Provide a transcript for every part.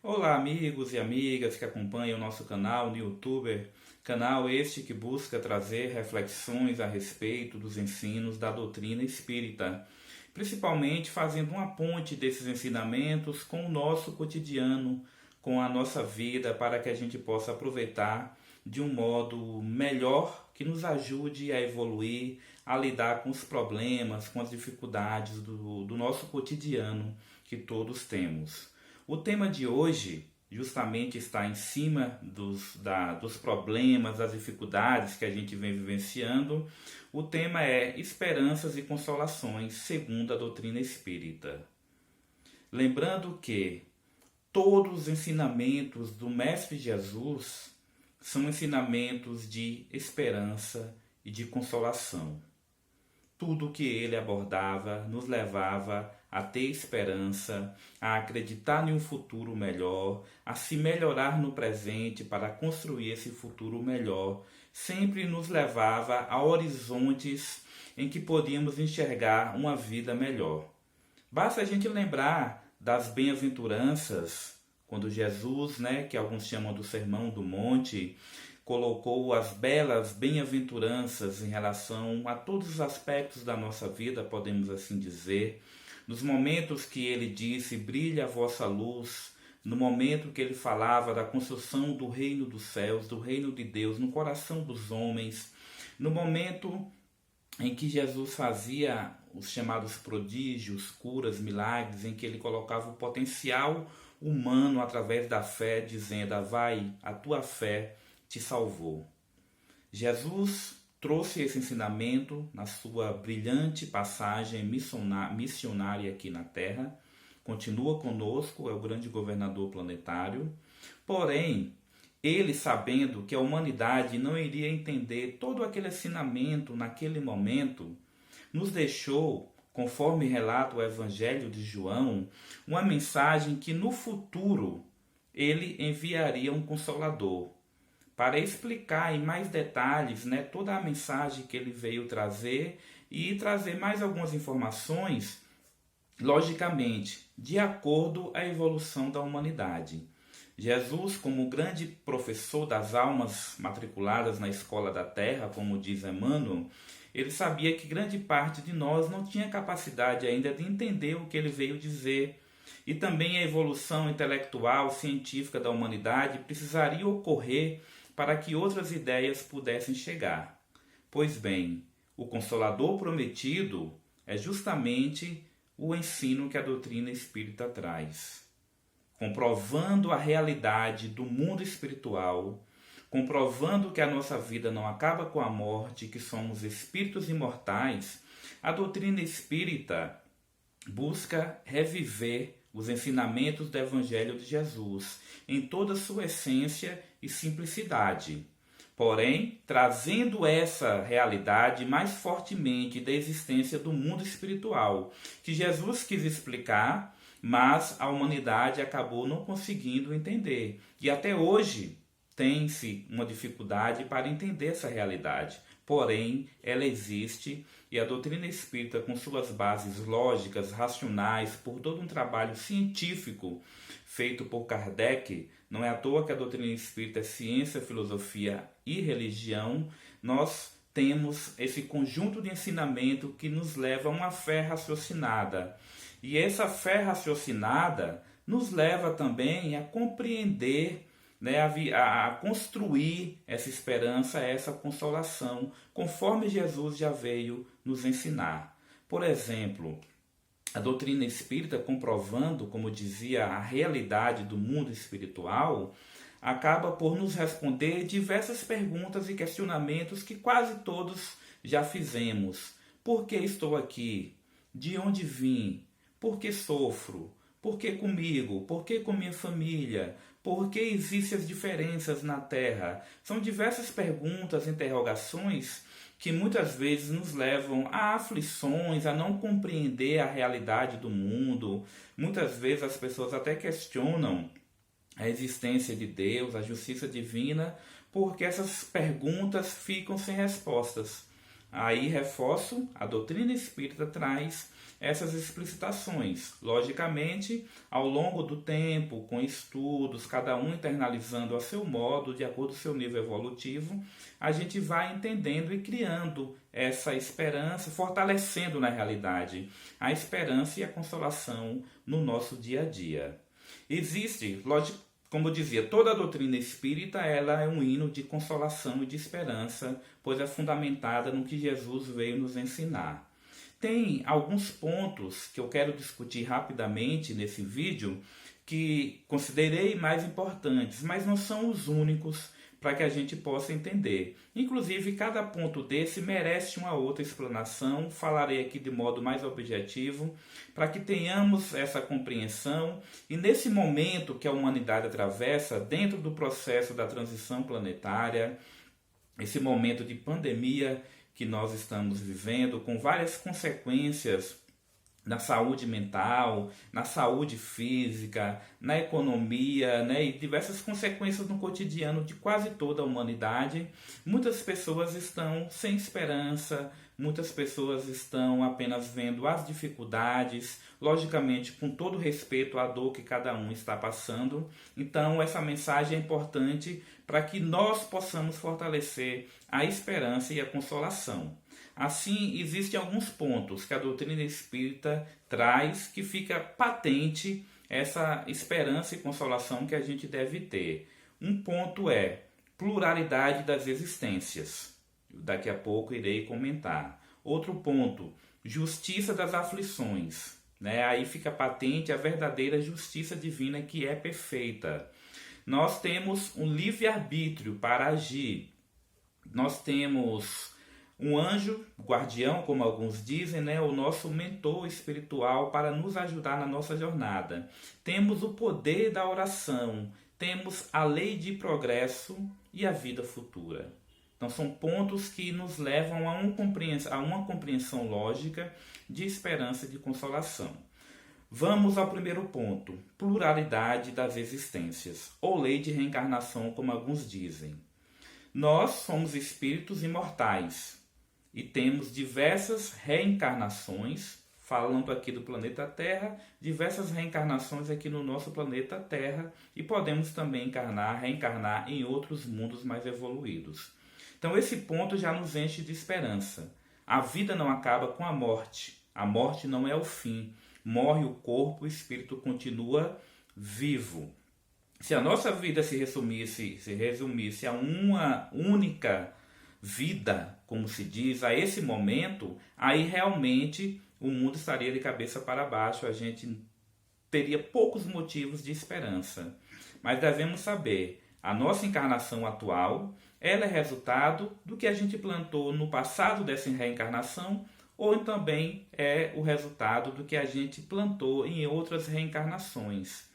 Olá, amigos e amigas que acompanham o nosso canal no YouTube, canal este que busca trazer reflexões a respeito dos ensinos da doutrina espírita, principalmente fazendo uma ponte desses ensinamentos com o nosso cotidiano, com a nossa vida, para que a gente possa aproveitar de um modo melhor que nos ajude a evoluir, a lidar com os problemas, com as dificuldades do nosso cotidiano que todos temos. O tema de hoje justamente está em cima dos problemas, das dificuldades que a gente vem vivenciando. O tema é Esperanças e Consolações segundo a doutrina espírita. Lembrando que todos os ensinamentos do Mestre Jesus são ensinamentos de esperança e de consolação. Tudo o que ele abordava nos levava a ter esperança, a acreditar em um futuro melhor, a se melhorar no presente para construir esse futuro melhor. Sempre nos levava a horizontes em que podíamos enxergar uma vida melhor. Basta a gente lembrar das bem-aventuranças, quando Jesus, que alguns chamam do Sermão do Monte, colocou as belas bem-aventuranças em relação a todos os aspectos da nossa vida, podemos assim dizer. Nos momentos que ele disse, brilhe a vossa luz, no momento que ele falava da construção do reino dos céus, do reino de Deus, no coração dos homens, no momento em que Jesus fazia os chamados prodígios, curas, milagres, em que ele colocava o potencial humano através da fé, dizendo, vai, a tua fé te salvou. Jesus trouxe esse ensinamento na sua brilhante passagem missionária aqui na Terra. Continua conosco, é o grande governador planetário. Porém, ele, sabendo que a humanidade não iria entender todo aquele ensinamento naquele momento, nos deixou, conforme relata o Evangelho de João, uma mensagem que no futuro ele enviaria um Consolador, para explicar em mais detalhes toda a mensagem que ele veio trazer e trazer mais algumas informações, logicamente, de acordo à evolução da humanidade. Jesus, como grande professor das almas matriculadas na escola da Terra, como diz Emmanuel, ele sabia que grande parte de nós não tinha capacidade ainda de entender o que ele veio dizer. E também a evolução intelectual, científica da humanidade precisaria ocorrer para que outras ideias pudessem chegar. Pois bem, o Consolador prometido é justamente o ensino que a doutrina espírita traz, comprovando a realidade do mundo espiritual, comprovando que a nossa vida não acaba com a morte, que somos espíritos imortais. A doutrina espírita busca reviver os ensinamentos do Evangelho de Jesus em toda a sua essência e simplicidade, porém trazendo essa realidade mais fortemente da existência do mundo espiritual, que Jesus quis explicar, mas a humanidade acabou não conseguindo entender. E até hoje tem-se uma dificuldade para entender essa realidade. Porém, ela existe e a doutrina espírita, com suas bases lógicas, racionais, por todo um trabalho científico feito por Kardec, não é à toa que a doutrina espírita é ciência, filosofia e religião, nós temos esse conjunto de ensinamento que nos leva a uma fé raciocinada. E essa fé raciocinada nos leva também a compreender, a construir essa esperança, essa consolação, conforme Jesus já veio nos ensinar. Por exemplo, a doutrina espírita, comprovando, como dizia, a realidade do mundo espiritual, acaba por nos responder diversas perguntas e questionamentos que quase todos já fizemos. Por que estou aqui? De onde vim? Por que sofro? Por que comigo? Por que com minha família? Por que existem as diferenças na Terra? São diversas perguntas, interrogações que muitas vezes nos levam a aflições, a não compreender a realidade do mundo. Muitas vezes as pessoas até questionam a existência de Deus, a justiça divina, porque essas perguntas ficam sem respostas. Aí reforço, a doutrina espírita traz essas explicitações. Logicamente, ao longo do tempo, com estudos, cada um internalizando a seu modo, de acordo com o seu nível evolutivo, a gente vai entendendo e criando essa esperança, fortalecendo na realidade a esperança e a consolação no nosso dia a dia. Existe, como eu dizia, toda a doutrina espírita ela é um hino de consolação e de esperança, pois é fundamentada no que Jesus veio nos ensinar. Tem alguns pontos que eu quero discutir rapidamente nesse vídeo que considerei mais importantes, mas não são os únicos para que a gente possa entender. Inclusive, cada ponto desse merece uma outra explanação. Falarei aqui de modo mais objetivo, para que tenhamos essa compreensão. E nesse momento que a humanidade atravessa, dentro do processo da transição planetária, esse momento de pandemia que nós estamos vivendo, com várias consequências na saúde mental, na saúde física, na economia, né, e diversas consequências no cotidiano de quase toda a humanidade. Muitas pessoas estão sem esperança, muitas pessoas estão apenas vendo as dificuldades, logicamente com todo respeito à dor que cada um está passando. Então essa mensagem é importante para que nós possamos fortalecer a esperança e a consolação. Assim, existem alguns pontos que a doutrina espírita traz que fica patente essa esperança e consolação que a gente deve ter. Um ponto é pluralidade das existências. Daqui a pouco irei comentar. Outro ponto, justiça das aflições. Aí fica patente a verdadeira justiça divina que é perfeita. Nós temos um livre-arbítrio para agir. Nós temos um anjo guardião, como alguns dizem, o nosso mentor espiritual para nos ajudar na nossa jornada. Temos o poder da oração, temos a lei de progresso e a vida futura. Então são pontos que nos levam a uma compreensão lógica de esperança e de consolação. Vamos ao primeiro ponto, pluralidade das existências, ou lei de reencarnação, como alguns dizem. Nós somos espíritos imortais e temos diversas reencarnações, falando aqui do planeta Terra, diversas reencarnações aqui no nosso planeta Terra, e podemos também reencarnar em outros mundos mais evoluídos. Então esse ponto já nos enche de esperança. A vida não acaba com a morte não é o fim. Morre o corpo, o espírito continua vivo. Se a nossa vida se resumisse a uma única vida, como se diz, a esse momento, aí realmente o mundo estaria de cabeça para baixo, a gente teria poucos motivos de esperança. Mas devemos saber, a nossa encarnação atual, ela é resultado do que a gente plantou no passado dessa reencarnação, ou também é o resultado do que a gente plantou em outras reencarnações.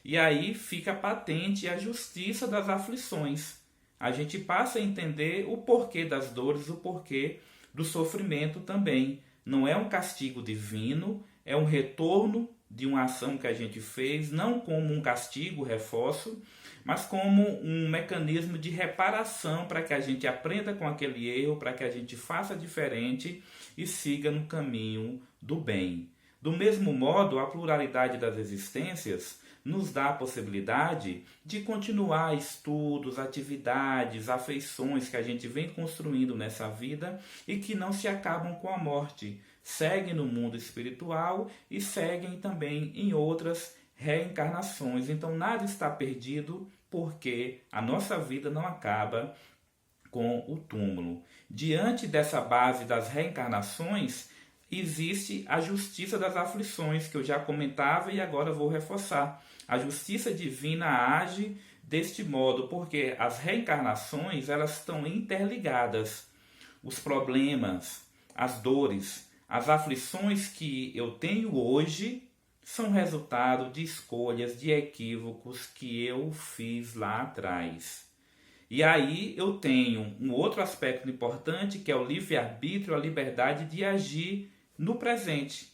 E aí fica patente a justiça das aflições. A gente passa a entender o porquê das dores, o porquê do sofrimento também. Não é um castigo divino, é um retorno de uma ação que a gente fez, não como um castigo, reforço, mas como um mecanismo de reparação para que a gente aprenda com aquele erro, para que a gente faça diferente e siga no caminho do bem. Do mesmo modo, a pluralidade das existências nos dá a possibilidade de continuar estudos, atividades, afeições que a gente vem construindo nessa vida e que não se acabam com a morte. Seguem no mundo espiritual e seguem também em outras reencarnações. Então nada está perdido porque a nossa vida não acaba com o túmulo. Diante dessa base das reencarnações, existe a justiça das aflições, que eu já comentava e agora vou reforçar. A justiça divina age deste modo, porque as reencarnações elas estão interligadas. Os problemas, as dores, as aflições que eu tenho hoje são resultado de escolhas, de equívocos que eu fiz lá atrás. E aí eu tenho um outro aspecto importante, que é o livre-arbítrio, a liberdade de agir no presente.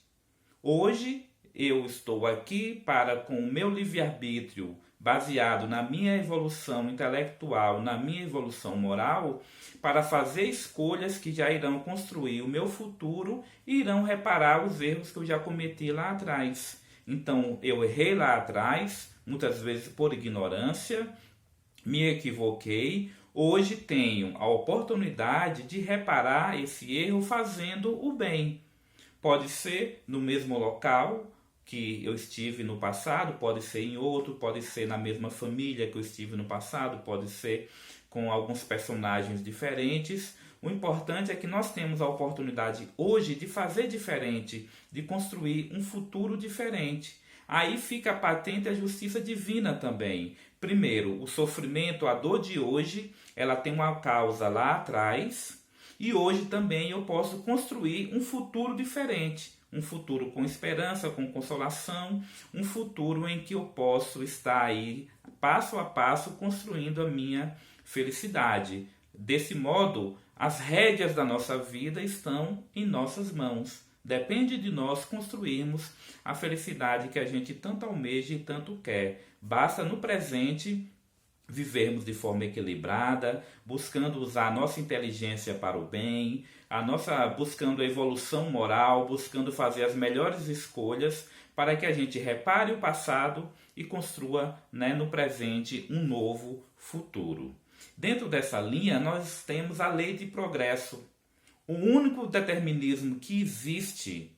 Hoje eu estou aqui para, com o meu livre-arbítrio, baseado na minha evolução intelectual, na minha evolução moral, para fazer escolhas que já irão construir o meu futuro e irão reparar os erros que eu já cometi lá atrás. Então, eu errei lá atrás, muitas vezes por ignorância, me equivoquei. Hoje tenho a oportunidade de reparar esse erro fazendo o bem. Pode ser no mesmo local que eu estive no passado, pode ser em outro, pode ser na mesma família que eu estive no passado, pode ser com alguns personagens diferentes. O importante é que nós temos a oportunidade hoje de fazer diferente, de construir um futuro diferente. Aí fica patente a justiça divina também. Primeiro, o sofrimento, a dor de hoje, ela tem uma causa lá atrás, e hoje também eu posso construir um futuro diferente. Um futuro com esperança, com consolação, um futuro em que eu posso estar aí, passo a passo, construindo a minha felicidade. Desse modo, as rédeas da nossa vida estão em nossas mãos. Depende de nós construirmos a felicidade que a gente tanto almeja e tanto quer. Basta no presente vivermos de forma equilibrada, buscando usar a nossa inteligência para o bem, buscando a evolução moral, buscando fazer as melhores escolhas para que a gente repare o passado e construa, no presente, um novo futuro. Dentro dessa linha, nós temos a lei de progresso. O único determinismo que existe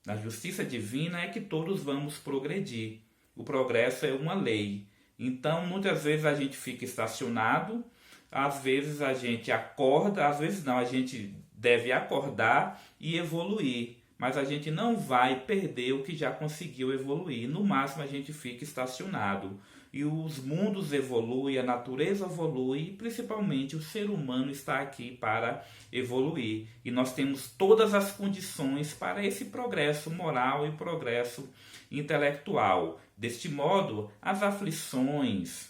na justiça divina é que todos vamos progredir. O progresso é uma lei. Então, muitas vezes a gente fica estacionado, às vezes a gente acorda, às vezes não, a gente deve acordar e evoluir. Mas a gente não vai perder o que já conseguiu evoluir. No máximo a gente fica estacionado. E os mundos evoluem, a natureza evolui, e principalmente o ser humano está aqui para evoluir. E nós temos todas as condições para esse progresso moral e progresso intelectual. Deste modo, as aflições,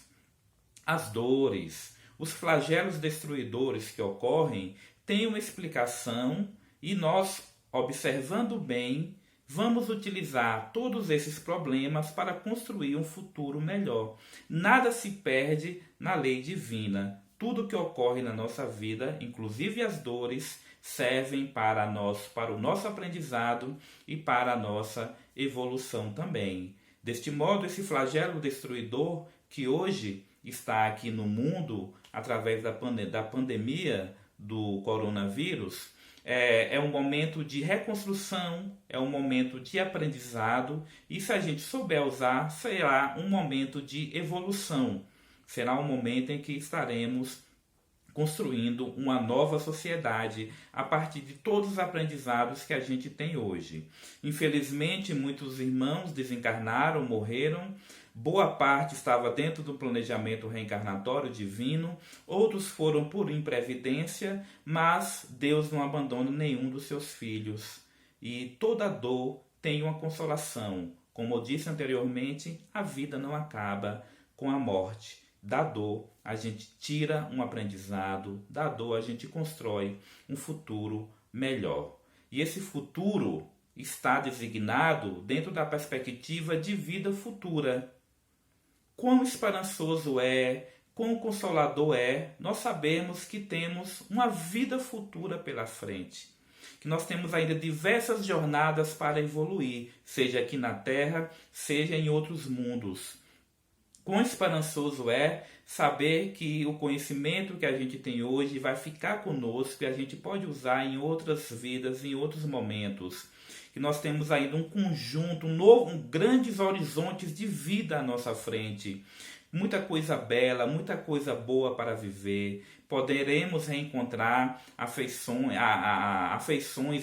as dores, os flagelos destruidores que ocorrem têm uma explicação e nós, observando bem, vamos utilizar todos esses problemas para construir um futuro melhor. Nada se perde na lei divina. Tudo que ocorre na nossa vida, inclusive as dores, servem para o nosso aprendizado e para a nossa evolução também. Deste modo, esse flagelo destruidor que hoje está aqui no mundo, através da pandemia do coronavírus, é um momento de reconstrução, é um momento de aprendizado, e se a gente souber usar, será um momento de evolução. Será um momento em que estaremos construindo uma nova sociedade a partir de todos os aprendizados que a gente tem hoje. Infelizmente, muitos irmãos desencarnaram, morreram. Boa parte estava dentro do planejamento reencarnatório divino, outros foram por imprevidência, mas Deus não abandona nenhum dos seus filhos. E toda dor tem uma consolação. Como eu disse anteriormente, a vida não acaba com a morte. Da dor, a gente tira um aprendizado, da dor a gente constrói um futuro melhor. E esse futuro está designado dentro da perspectiva de vida futura. Quão esperançoso é, quão consolador é, nós sabemos que temos uma vida futura pela frente. Que nós temos ainda diversas jornadas para evoluir, seja aqui na Terra, seja em outros mundos. Quão esperançoso é saber que o conhecimento que a gente tem hoje vai ficar conosco e a gente pode usar em outras vidas, em outros momentos. Que nós temos ainda um conjunto, grandes horizontes de vida à nossa frente. Muita coisa bela, muita coisa boa para viver. Poderemos reencontrar afeições,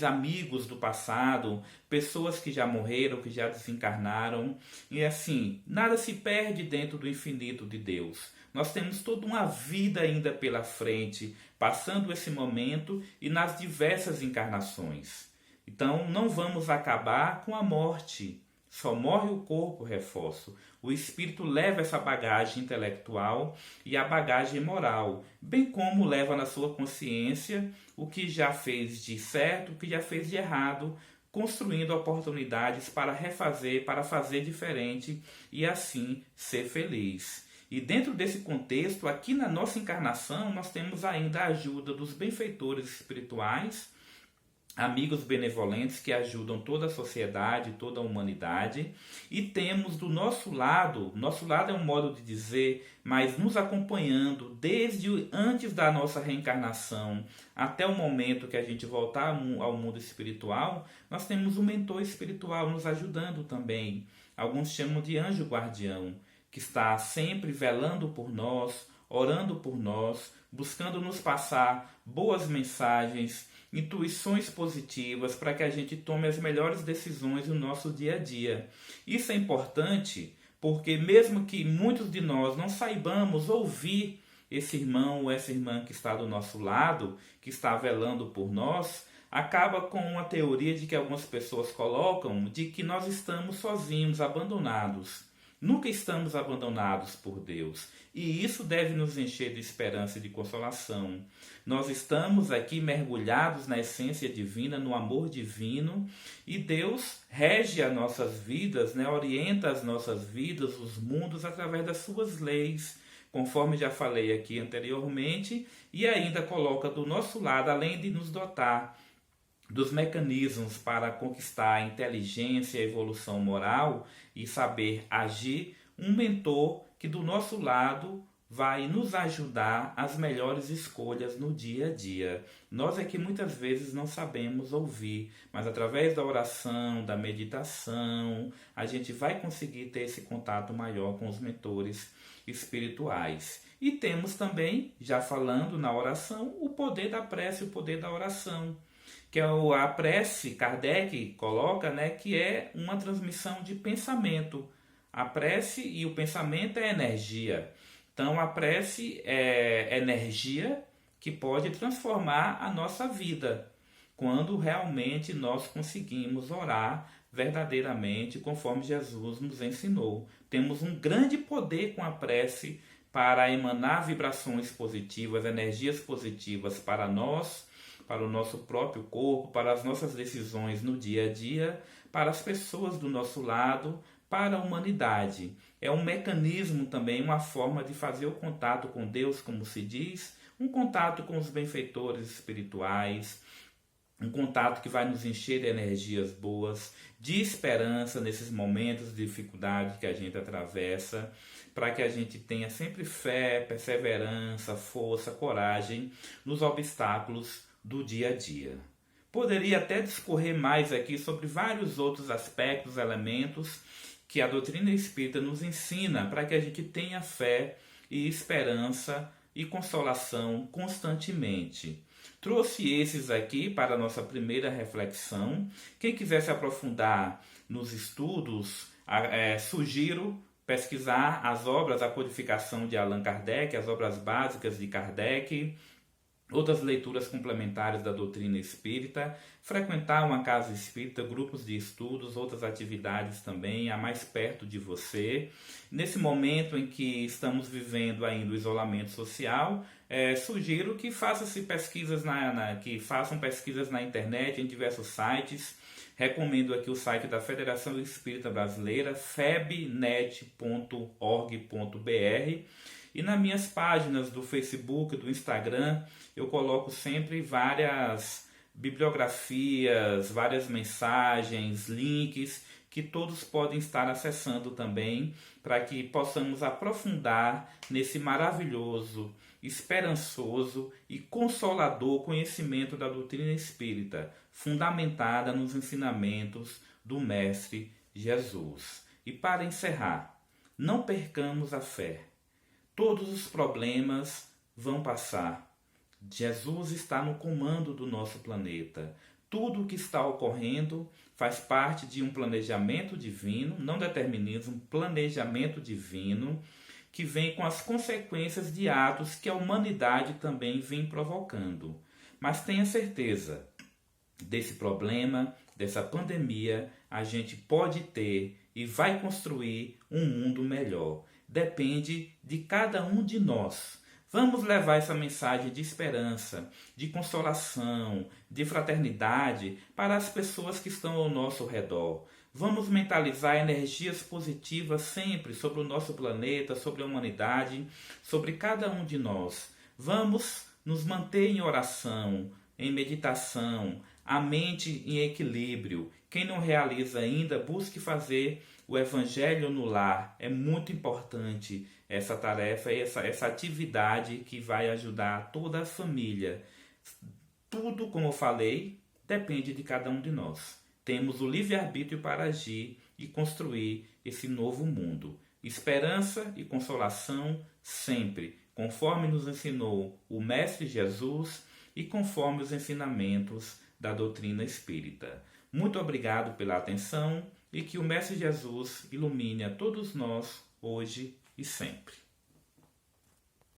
amigos do passado, pessoas que já morreram, que já desencarnaram. E assim, nada se perde dentro do infinito de Deus. Nós temos toda uma vida ainda pela frente, passando esse momento e nas diversas encarnações. Então, não vamos acabar com a morte. Só morre o corpo, reforço. O espírito leva essa bagagem intelectual e a bagagem moral, bem como leva na sua consciência o que já fez de certo, o que já fez de errado, construindo oportunidades para refazer, para fazer diferente e assim ser feliz. E dentro desse contexto, aqui na nossa encarnação, nós temos ainda a ajuda dos benfeitores espirituais, amigos benevolentes que ajudam toda a sociedade, toda a humanidade, e temos do nosso lado é um modo de dizer, mas nos acompanhando desde antes da nossa reencarnação até o momento que a gente voltar ao mundo espiritual, nós temos um mentor espiritual nos ajudando também. Alguns chamam de anjo guardião, que está sempre velando por nós, orando por nós, buscando nos passar boas mensagens, intuições positivas para que a gente tome as melhores decisões no nosso dia a dia. Isso é importante porque mesmo que muitos de nós não saibamos ouvir esse irmão ou essa irmã que está do nosso lado, que está velando por nós, acaba com uma teoria de que algumas pessoas colocam de que nós estamos sozinhos, abandonados. Nunca estamos abandonados por Deus, e isso deve nos encher de esperança e de consolação. Nós estamos aqui mergulhados na essência divina, no amor divino, e Deus rege as nossas vidas, orienta as nossas vidas, os mundos, através das suas leis, conforme já falei aqui anteriormente, e ainda coloca do nosso lado, além de nos dotar dos mecanismos para conquistar a inteligência e a evolução moral e saber agir, um mentor que do nosso lado vai nos ajudar às melhores escolhas no dia a dia. Nós é que muitas vezes não sabemos ouvir, mas através da oração, da meditação, a gente vai conseguir ter esse contato maior com os mentores espirituais. E temos também, já falando na oração, o poder da prece, o poder da oração, que é a prece, Kardec coloca, que é uma transmissão de pensamento. A prece e o pensamento é energia. Então a prece é energia que pode transformar a nossa vida, quando realmente nós conseguimos orar verdadeiramente conforme Jesus nos ensinou. Temos um grande poder com a prece para emanar vibrações positivas, energias positivas para nós, para o nosso próprio corpo, para as nossas decisões no dia a dia, para as pessoas do nosso lado, para a humanidade. É um mecanismo também, uma forma de fazer o contato com Deus, como se diz, um contato com os benfeitores espirituais, um contato que vai nos encher de energias boas, de esperança nesses momentos de dificuldade que a gente atravessa, para que a gente tenha sempre fé, perseverança, força, coragem nos obstáculos do dia a dia. Poderia até discorrer mais aqui sobre vários outros aspectos, elementos que a doutrina espírita nos ensina para que a gente tenha fé e esperança e consolação constantemente. Trouxe esses aqui para a nossa primeira reflexão. Quem quiser se aprofundar nos estudos, sugiro pesquisar as obras, a codificação de Allan Kardec, as obras básicas de Kardec, outras leituras complementares da doutrina espírita, frequentar uma casa espírita, grupos de estudos, outras atividades também, a mais perto de você. Nesse momento em que estamos vivendo ainda o isolamento social, sugiro que façam pesquisas na internet, em diversos sites. Recomendo aqui o site da Federação Espírita Brasileira, febnet.org.br. E nas minhas páginas do Facebook, do Instagram, eu coloco sempre várias bibliografias, várias mensagens, links, que todos podem estar acessando também, para que possamos aprofundar nesse maravilhoso, esperançoso e consolador conhecimento da doutrina espírita, fundamentada nos ensinamentos do Mestre Jesus. E para encerrar, não percamos a fé. Todos os problemas vão passar. Jesus está no comando do nosso planeta. Tudo o que está ocorrendo faz parte de um planejamento divino, não determinismo, planejamento divino, que vem com as consequências de atos que a humanidade também vem provocando. Mas tenha certeza, desse problema, dessa pandemia, a gente pode ter e vai construir um mundo melhor. Depende de cada um de nós Vamos levar essa mensagem de esperança, de consolação, de fraternidade para as pessoas que estão ao nosso redor. Vamos mentalizar energias positivas sempre sobre o nosso planeta, sobre a humanidade, sobre cada um de nós. Vamos nos manter em oração, em meditação, a mente em equilíbrio. Quem não realiza ainda, busque fazer o Evangelho no lar. É muito importante essa tarefa, essa atividade que vai ajudar toda a família. Tudo, como eu falei, depende de cada um de nós. Temos o livre-arbítrio para agir e construir esse novo mundo. Esperança e consolação sempre, conforme nos ensinou o Mestre Jesus e conforme os ensinamentos da doutrina espírita. Muito obrigado pela atenção e que o Mestre Jesus ilumine a todos nós hoje e sempre.